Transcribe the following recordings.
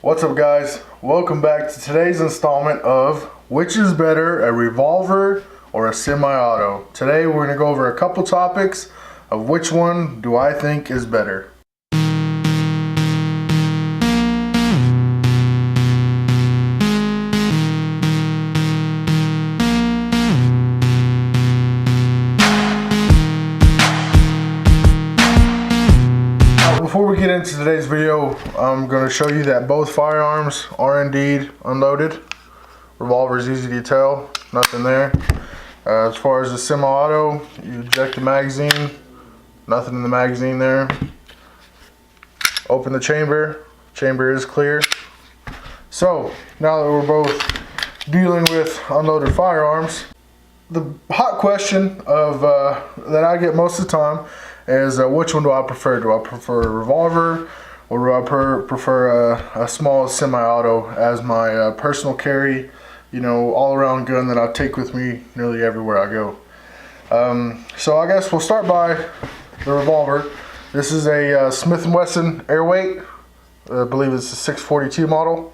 What's up, guys? Welcome back to today's installment of which is better, a revolver or a semi-auto. Today we're going to go over a couple topics of which one do I think is better. Before we get into today's video, I'm going to show you that both firearms are indeed unloaded. Revolver is easy to tell, nothing there. As far as the semi-auto, you eject the magazine, nothing in the magazine there. Open the chamber, chamber is clear. So now that we're both dealing with unloaded firearms, the hot question of that I get most of the time is which one do I prefer? Do I prefer a revolver, or do I prefer a small semi-auto as my personal carry, all-around gun that I take with me nearly everywhere I go? So I guess we'll start by the revolver. This is a Smith & Wesson Airweight. I believe it's a 642 model.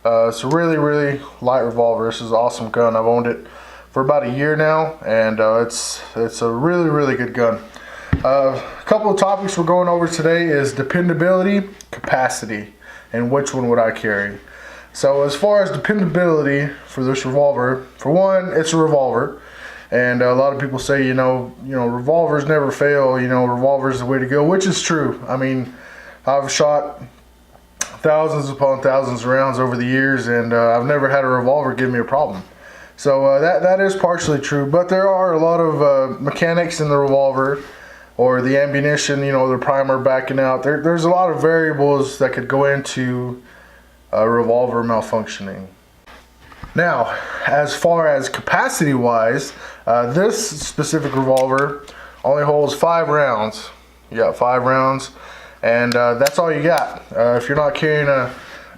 It's a really light revolver. This is an awesome gun. I've owned it for about a year now, and it's a really good gun. A couple of topics we're going over today is dependability, capacity, and which one would I carry. So as far as dependability for this revolver, for one, it's a revolver, and a lot of people say revolvers never fail. Revolvers the way to go, which is true. I mean, I've shot thousands upon thousands of rounds over the years, and I've never had a revolver give me a problem. So that is partially true, but there are a lot of mechanics in the revolver, or the ammunition, the primer backing out. There's a lot of variables that could go into a revolver malfunctioning. Now, as far as capacity wise, this specific revolver only holds 5 rounds. You got 5 rounds, and that's all you got. If you're not carrying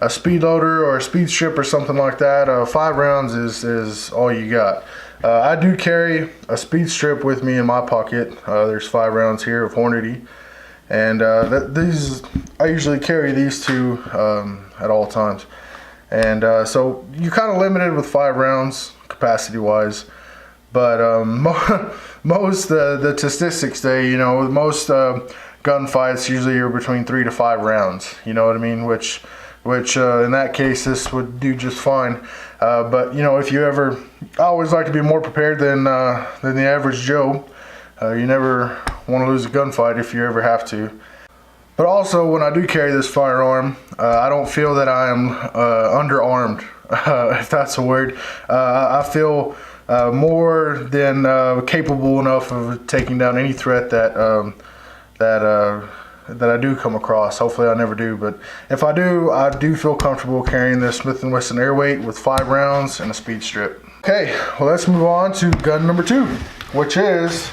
a speed loader or a speed strip or something like that, 5 rounds is all you got. I do carry a speed strip with me in my pocket. There's 5 rounds here of Hornady, and I usually carry these two at all times. And so you're kind of limited with 5 rounds capacity wise, but most the statistics say most gunfights usually are between 3 to 5 rounds. You know what I mean? Which in that case this would do just fine. But if you ever, I always like to be more prepared than the average Joe. You never want to lose a gunfight if you ever have to. But also, when I do carry this firearm, I don't feel that I am underarmed, if that's a word. I feel more than capable enough of taking down any threat that I do come across. Hopefully I never do, but if I do feel comfortable carrying this Smith & Wesson Airweight with 5 rounds and a speed strip. Okay, well, let's move on to gun number 2, which is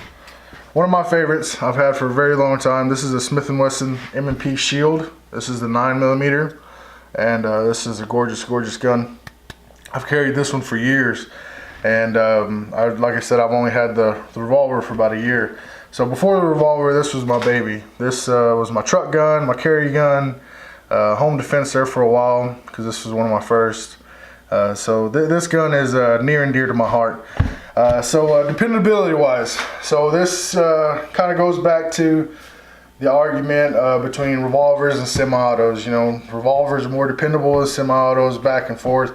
one of my favorites I've had for a very long time. This is a Smith & Wesson M&P Shield. This is the 9mm, and this is a gorgeous gun. I've carried this one for years, and like I said, I've only had the revolver for about a year. So before the revolver, this was my baby. This was my truck gun, my carry gun, home defense there for a while, because this was one of my first. So this gun is near and dear to my heart. So dependability wise, so this kind of goes back to the argument between revolvers and semi-autos. Revolvers are more dependable than semi-autos, back and forth.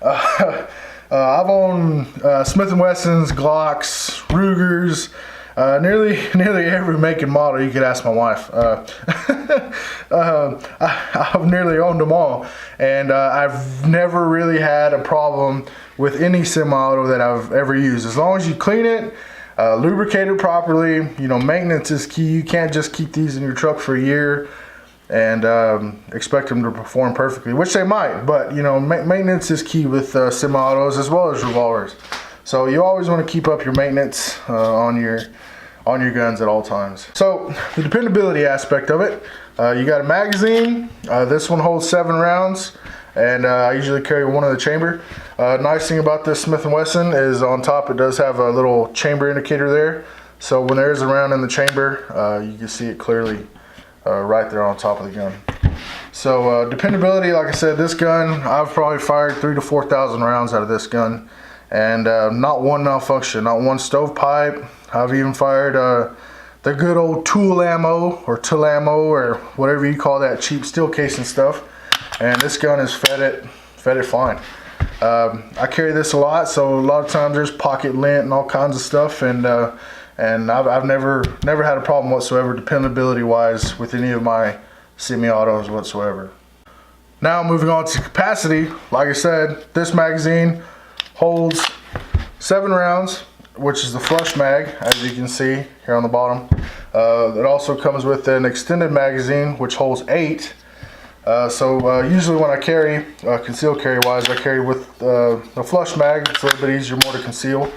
I've owned Smith & Wessons, Glocks, Rugers, nearly every make and model you could ask my wife. I've nearly owned them all, and I've never really had a problem with any semi-auto that I've ever used. As long as you clean it, lubricate it properly, maintenance is key. You can't just keep these in your truck for a year and expect them to perform perfectly, which they might, but maintenance is key with semi-autos as well as revolvers. So you always want to keep up your maintenance on your guns at all times. So the dependability aspect of it, you got a magazine. This one holds 7 rounds, and I usually carry one in the chamber. Nice thing about this Smith & Wesson is on top it does have a little chamber indicator there, so when there is a round in the chamber, you can see it clearly right there on top of the gun. So dependability, like I said, this gun, I've probably fired 3,000 to 4,000 rounds out of this gun, and not one malfunction, not one stovepipe. I've even fired the good old tool ammo or whatever you call that cheap steel casing stuff, and this gun has fed it fine. I carry this a lot, so a lot of times there's pocket lint and all kinds of stuff, and I've never had a problem whatsoever dependability wise with any of my semi-autos whatsoever. Now moving on to capacity, like I said, this magazine holds 7 rounds, which is the flush mag, as you can see here on the bottom. It also comes with an extended magazine, which holds 8. So usually when I carry, concealed carry wise, I carry with the flush mag. It's a little bit easier, more to conceal.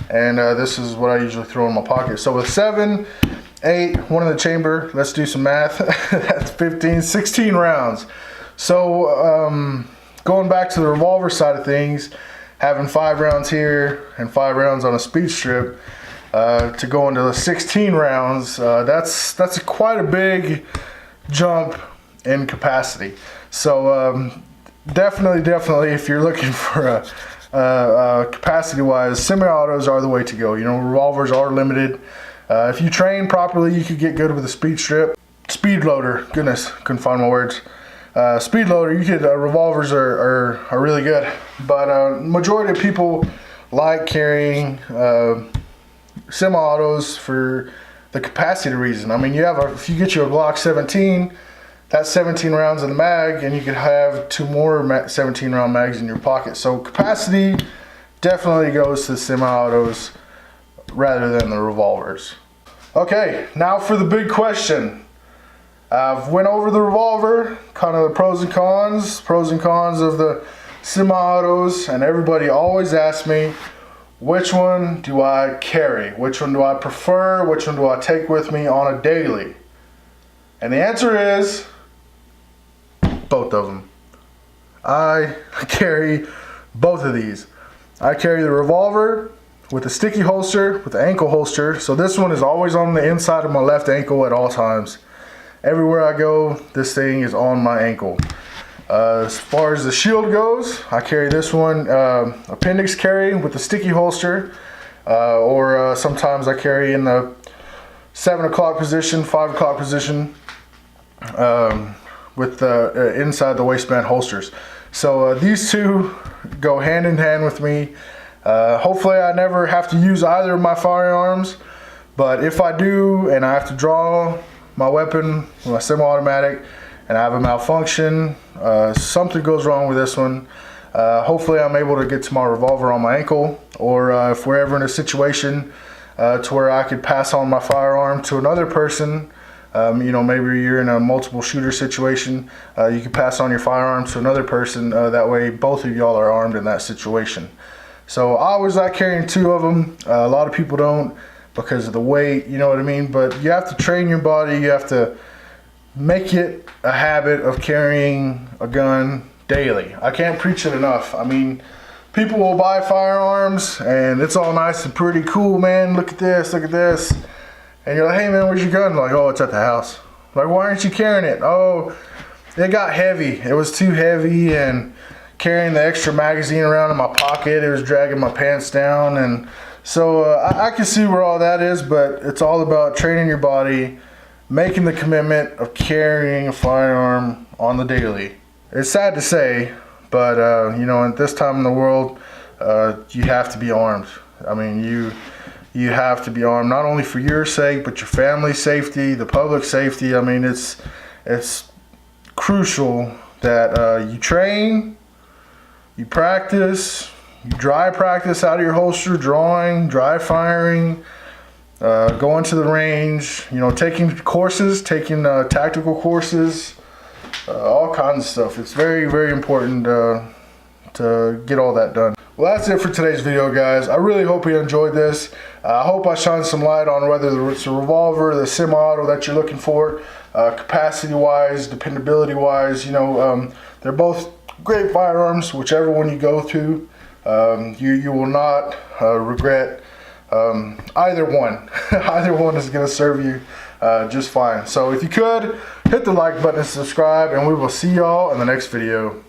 And this is what I usually throw in my pocket. So with 7, 8, one in the chamber, let's do some math. That's 15, 16 rounds. So going back to the revolver side of things, having 5 rounds here and 5 rounds on a speed strip, to go into the 16 rounds, that's quite a big jump in capacity. So definitely if you're looking for a capacity wise, semi-autos are the way to go. You know, revolvers are limited. If you train properly, you could get good with a speed strip. Speed loader, goodness, couldn't find my words. Speed loader, you could, revolvers are really good. But majority of people like carrying semi-autos for the capacity reason. I mean, if you get you a Glock 17, that's 17 rounds in the mag, and you could have 2 more 17 round mags in your pocket. So capacity definitely goes to semi-autos rather than the revolvers. Okay, now for the big question. I've went over the revolver, kind of the pros and cons of the semi-autos, and everybody always asks me, which one do I carry? Which one do I prefer? Which one do I take with me on a daily? And the answer is both of them. I carry both of these. I carry the revolver with a sticky holster, with the ankle holster. So this one is always on the inside of my left ankle at all times. Everywhere I go, this thing is on my ankle. As far as the shield goes, I carry this one appendix carry with the sticky holster, or sometimes I carry in the 7 o'clock position, 5 o'clock position, with the inside the waistband holsters. So these two go hand in hand with me. Hopefully I never have to use either of my firearms, but if I do and I have to draw my weapon, my semi-automatic, and I have a malfunction, something goes wrong with this one, hopefully I'm able to get to my revolver on my ankle, or if we're ever in a situation to where I could pass on my firearm to another person. You know, maybe you're in a multiple shooter situation, you can pass on your firearm to another person, that way both of y'all are armed in that situation. So I always like carrying 2 of them. A lot of people don't because of the weight, you know what I mean? But you have to train your body, you have to make it a habit of carrying a gun daily. I can't preach it enough. I mean, people will buy firearms and it's all nice and pretty, cool, man, look at this, look at this. And you're like, hey man, where's your gun? Like, oh, it's at the house. Like, why aren't you carrying it? Oh, it got heavy. It was too heavy, and carrying the extra magazine around in my pocket, it was dragging my pants down. And so I can see where all that is, but it's all about training your body, making the commitment of carrying a firearm on the daily. It's sad to say, but you know, at this time in the world, you have to be armed. I mean, you have to be armed, not only for your sake, but your family's safety, the public safety. I mean, it's crucial that you train, you practice, you dry practice out of your holster, drawing, dry firing, going to the range, you know, taking courses, taking tactical courses, all kinds of stuff. It's very, very important to get all that done. Well, that's it for today's video, guys. I really hope you enjoyed this. I hope I shined some light on whether it's a revolver, the semi-auto that you're looking for, capacity-wise, dependability-wise. You know, they're both great firearms. Whichever one you go to, you will not regret either one. Either one is going to serve you just fine. So if you could, hit the like button and subscribe, and we will see y'all in the next video.